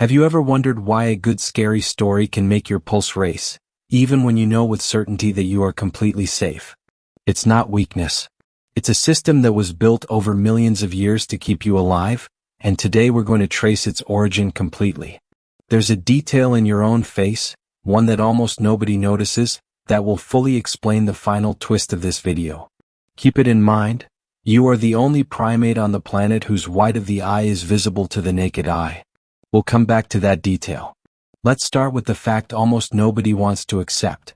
Have you ever wondered why a good scary story can make your pulse race, even when you know with certainty that you are completely safe? It's not weakness. It's a system that was built over millions of years to keep you alive, and today we're going to trace its origin completely. There's a detail in your own face, one that almost nobody notices, that will fully explain the final twist of this video. Keep it in mind, you are the only primate on the planet whose white of the eye is visible to the naked eye. We'll come back to that detail. Let's start with the fact almost nobody wants to accept.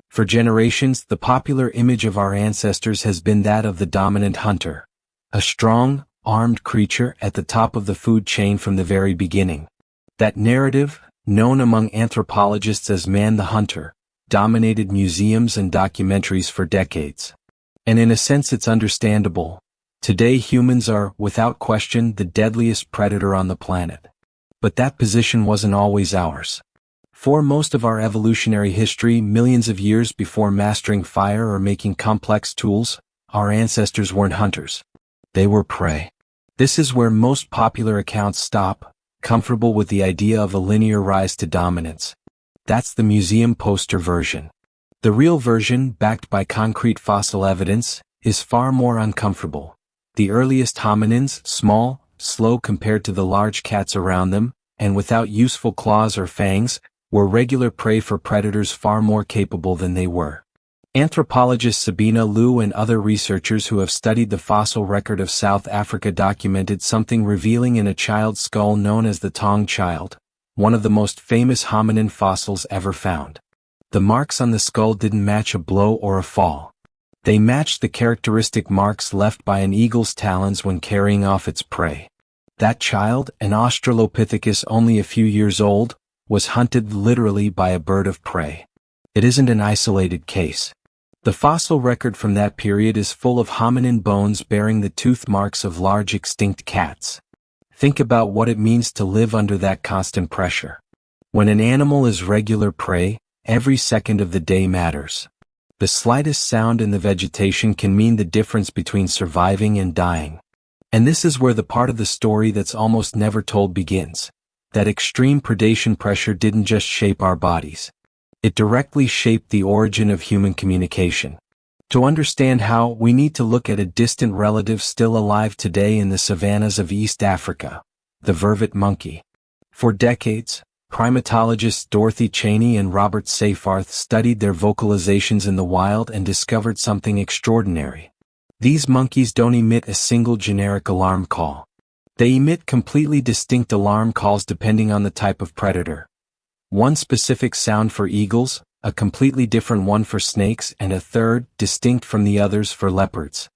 For generations, the popular image of our ancestors has been that of the dominant hunter, a strong, armed creature at the top of the food chain from the very beginning. That narrative, known among anthropologists as man the hunter, dominated museums and documentaries for decades. And in a sense it's understandable. Today humans are, without question, the deadliest predator on the planet. But that position wasn't always ours. For most of our evolutionary history, millions of years before mastering fire or making complex tools, our ancestors weren't hunters. They were prey. This is where most popular accounts stop, comfortable with the idea of a linear rise to dominance. That's the museum poster version. The real version, backed by concrete fossil evidence, is far more uncomfortable. The earliest hominins, small, slow compared to the large cats around them, and without useful claws or fangs, were regular prey for predators far more capable than they were. Anthropologist Sabina Liu and other researchers who have studied the fossil record of South Africa documented something revealing in a child's skull known as the Tong child, one of the most famous hominin fossils ever found. The marks on the skull didn't match a blow or a fall. They matched the characteristic marks left by an eagle's talons when carrying off its prey. That child, an Australopithecus only a few years old, was hunted literally by a bird of prey. It isn't an isolated case. The fossil record from that period is full of hominin bones bearing the tooth marks of large extinct cats. Think about what it means to live under that constant pressure. When an animal is regular prey, every second of the day matters. The slightest sound in the vegetation can mean the difference between surviving and dying. And this is where the part of the story that's almost never told begins. That extreme predation pressure didn't just shape our bodies. It directly shaped the origin of human communication. To understand how, we need to look at a distant relative still alive today in the savannas of East Africa, the vervet monkey. For decades, primatologists Dorothy Cheney and Robert Seyfarth studied their vocalizations in the wild and discovered something extraordinary. These monkeys don't emit a single generic alarm call. They emit completely distinct alarm calls depending on the type of predator. One specific sound for eagles, a completely different one for snakes, and a third, distinct from the others, for leopards.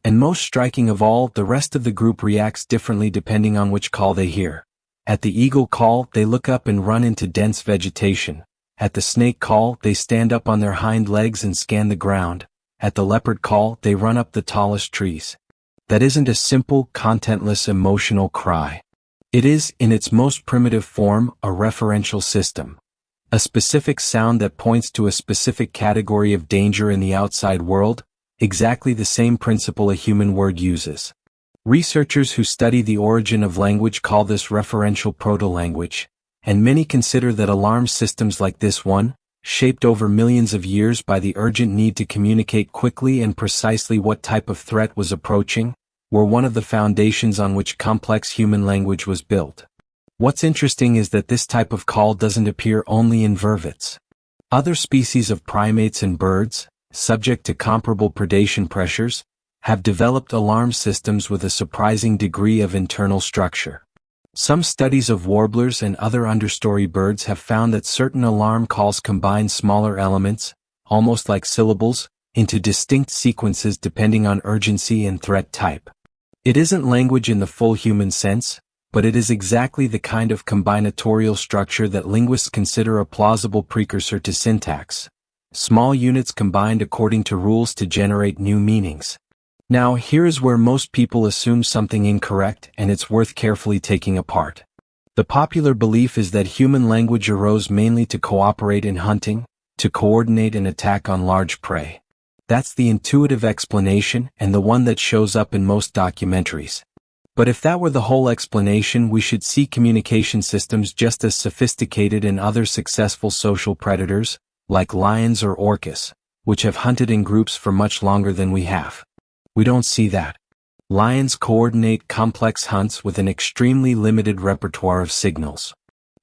And most striking of all, the rest of the group reacts differently depending on which call they hear. At the eagle call, they look up and run into dense vegetation. At the snake call, they stand up on their hind legs and scan the ground. At the leopard call, they run up the tallest trees. That isn't a simple, contentless, emotional cry. It is, in its most primitive form, a referential system. A specific sound that points to a specific category of danger in the outside world, exactly the same principle a human word uses. Researchers who study the origin of language call this referential proto-language, and many consider that alarm systems like this one, shaped over millions of years by the urgent need to communicate quickly and precisely what type of threat was approaching, were one of the foundations on which complex human language was built. What's interesting is that this type of call doesn't appear only in vervets. Other species of primates and birds, subject to comparable predation pressures, have developed alarm systems with a surprising degree of internal structure. Some studies of warblers and other understory birds have found that certain alarm calls combine smaller elements, almost like syllables, into distinct sequences depending on urgency and threat type. It isn't language in the full human sense, but it is exactly the kind of combinatorial structure that linguists consider a plausible precursor to syntax. Small units combined according to rules to generate new meanings. Now, here is where most people assume something incorrect, and it's worth carefully taking apart. The popular belief is that human language arose mainly to cooperate in hunting, to coordinate an attack on large prey. That's the intuitive explanation and the one that shows up in most documentaries. But if that were the whole explanation, we should see communication systems just as sophisticated in other successful social predators, like lions or orcas, which have hunted in groups for much longer than we have. We don't see that. Lions coordinate complex hunts with an extremely limited repertoire of signals.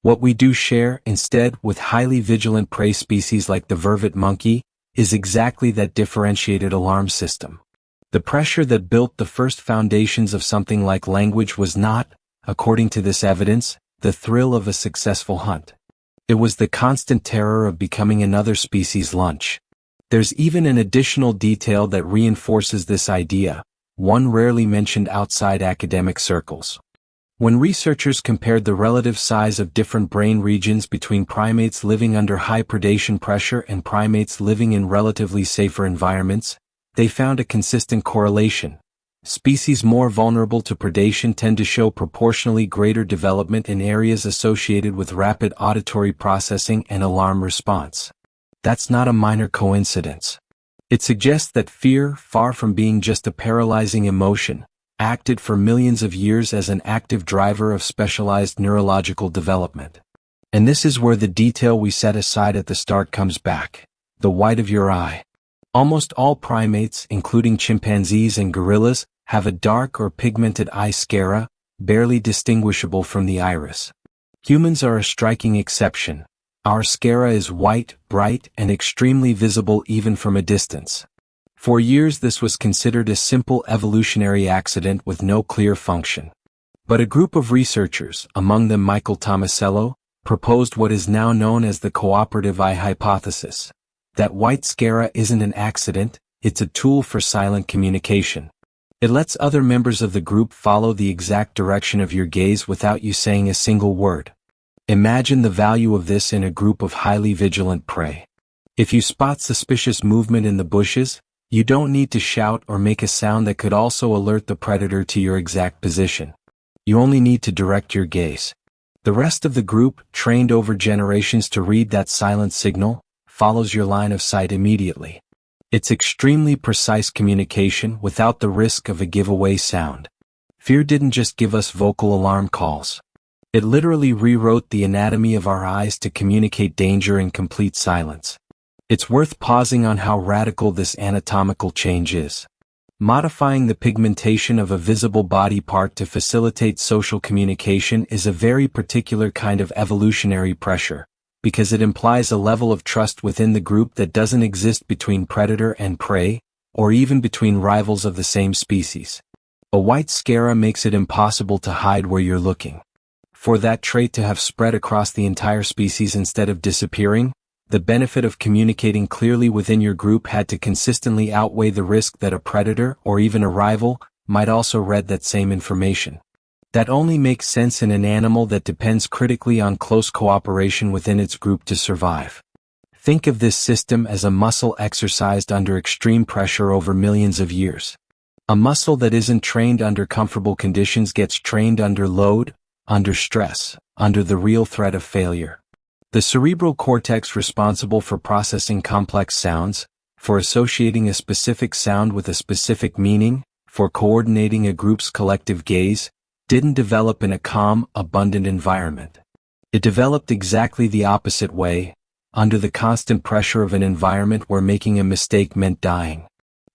What we do share, instead, with highly vigilant prey species like the vervet monkey, is exactly that differentiated alarm system. The pressure that built the first foundations of something like language was not, according to this evidence, the thrill of a successful hunt. It was the constant terror of becoming another species' lunch. There's even an additional detail that reinforces this idea, one rarely mentioned outside academic circles. When researchers compared the relative size of different brain regions between primates living under high predation pressure and primates living in relatively safer environments, they found a consistent correlation. Species more vulnerable to predation tend to show proportionally greater development in areas associated with rapid auditory processing and alarm response. That's not a minor coincidence. It suggests that fear, far from being just a paralyzing emotion, acted for millions of years as an active driver of specialized neurological development. And this is where the detail we set aside at the start comes back: the white of your eye. Almost all primates, including chimpanzees and gorillas, have a dark or pigmented eye sclera, barely distinguishable from the iris. Humans are a striking exception. Our sclera is white, bright, and extremely visible even from a distance. For years this was considered a simple evolutionary accident with no clear function. But a group of researchers, among them Michael Tomasello, proposed what is now known as the cooperative eye hypothesis. That white sclera isn't an accident, it's a tool for silent communication. It lets other members of the group follow the exact direction of your gaze without you saying a single word. Imagine the value of this in a group of highly vigilant prey. If you spot suspicious movement in the bushes, you don't need to shout or make a sound that could also alert the predator to your exact position. You only need to direct your gaze. The rest of the group, trained over generations to read that silent signal, follows your line of sight immediately. It's extremely precise communication without the risk of a giveaway sound. Fear didn't just give us vocal alarm calls. It literally rewrote the anatomy of our eyes to communicate danger in complete silence. It's worth pausing on how radical this anatomical change is. Modifying the pigmentation of a visible body part to facilitate social communication is a very particular kind of evolutionary pressure, because it implies a level of trust within the group that doesn't exist between predator and prey, or even between rivals of the same species. A white sclera makes it impossible to hide where you're looking. For that trait to have spread across the entire species instead of disappearing, the benefit of communicating clearly within your group had to consistently outweigh the risk that a predator, or even a rival, might also read that same information. That only makes sense in an animal that depends critically on close cooperation within its group to survive. Think of this system as a muscle exercised under extreme pressure over millions of years. A muscle that isn't trained under comfortable conditions gets trained under load, under stress, under the real threat of failure. The cerebral cortex responsible for processing complex sounds, for associating a specific sound with a specific meaning, for coordinating a group's collective gaze, didn't develop in a calm, abundant environment. It developed exactly the opposite way, under the constant pressure of an environment where making a mistake meant dying.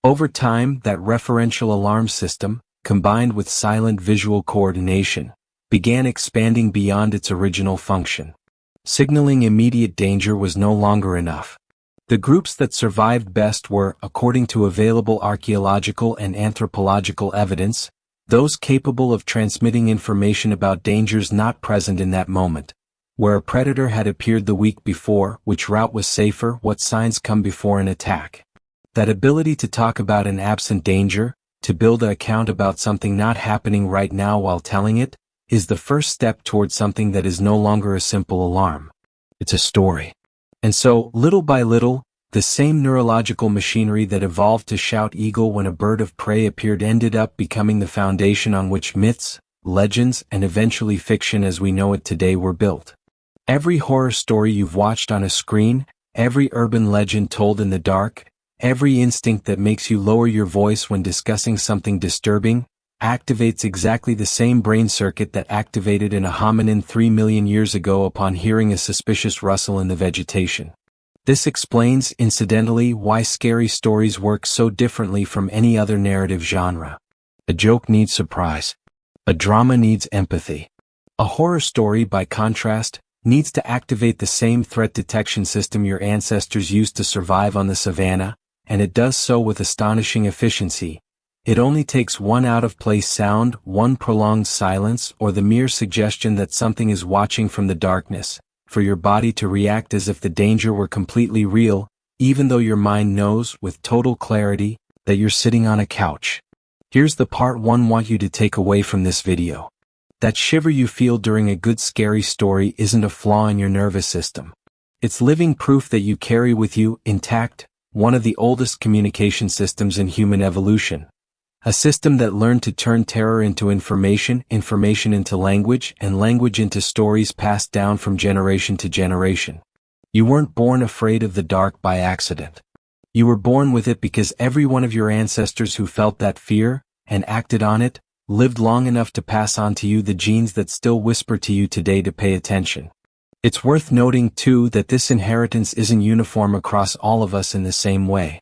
Over time, that referential alarm system, combined with silent visual coordination, began expanding beyond its original function. Signaling immediate danger was no longer enough. The groups that survived best were, according to available archaeological and anthropological evidence, those capable of transmitting information about dangers not present in that moment, where a predator had appeared the week before, which route was safer, what signs come before an attack. That ability to talk about an absent danger, to build an account about something not happening right now while telling it, is the first step towards something that is no longer a simple alarm. It's a story. And so, little by little, the same neurological machinery that evolved to shout eagle when a bird of prey appeared ended up becoming the foundation on which myths, legends, and eventually fiction as we know it today were built. Every horror story you've watched on a screen, every urban legend told in the dark, every instinct that makes you lower your voice when discussing something disturbing, activates exactly the same brain circuit that activated in a hominin 3 million years ago upon hearing a suspicious rustle in the vegetation. This explains, incidentally, why scary stories work so differently from any other narrative genre. A joke needs surprise. A drama needs empathy. A horror story, by contrast, needs to activate the same threat detection system your ancestors used to survive on the savannah, and it does so with astonishing efficiency. It only takes one out-of-place sound, one prolonged silence, or the mere suggestion that something is watching from the darkness, for your body to react as if the danger were completely real, even though your mind knows, with total clarity, that you're sitting on a couch. Here's the part one want you to take away from this video. That shiver you feel during a good scary story isn't a flaw in your nervous system. It's living proof that you carry with you, intact, one of the oldest communication systems in human evolution. A system that learned to turn terror into information, information into language, and language into stories passed down from generation to generation. You weren't born afraid of the dark by accident. You were born with it because every one of your ancestors who felt that fear, and acted on it, lived long enough to pass on to you the genes that still whisper to you today to pay attention. It's worth noting, too, that this inheritance isn't uniform across all of us in the same way.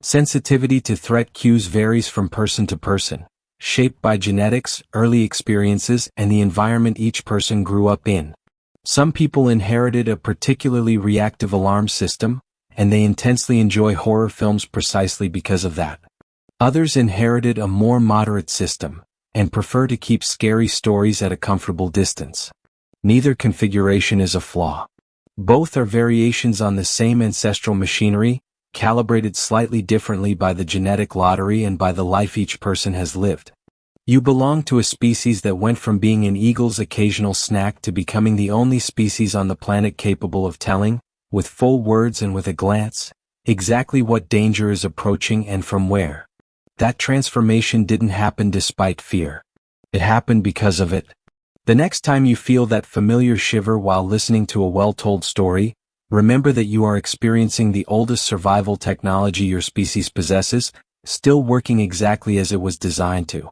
Sensitivity to threat cues varies from person to person, shaped by genetics, early experiences, and the environment each person grew up in. Some people inherited a particularly reactive alarm system, and they intensely enjoy horror films precisely because of that. Others inherited a more moderate system, and prefer to keep scary stories at a comfortable distance. Neither configuration is a flaw. Both are variations on the same ancestral machinery, calibrated slightly differently by the genetic lottery and by the life each person has lived. You belong to a species that went from being an eagle's occasional snack to becoming the only species on the planet capable of telling, with full words and with a glance, exactly what danger is approaching and from where. That transformation didn't happen despite fear. It happened because of it. The next time you feel that familiar shiver while listening to a well-told story, remember that you are experiencing the oldest survival technology your species possesses, still working exactly as it was designed to.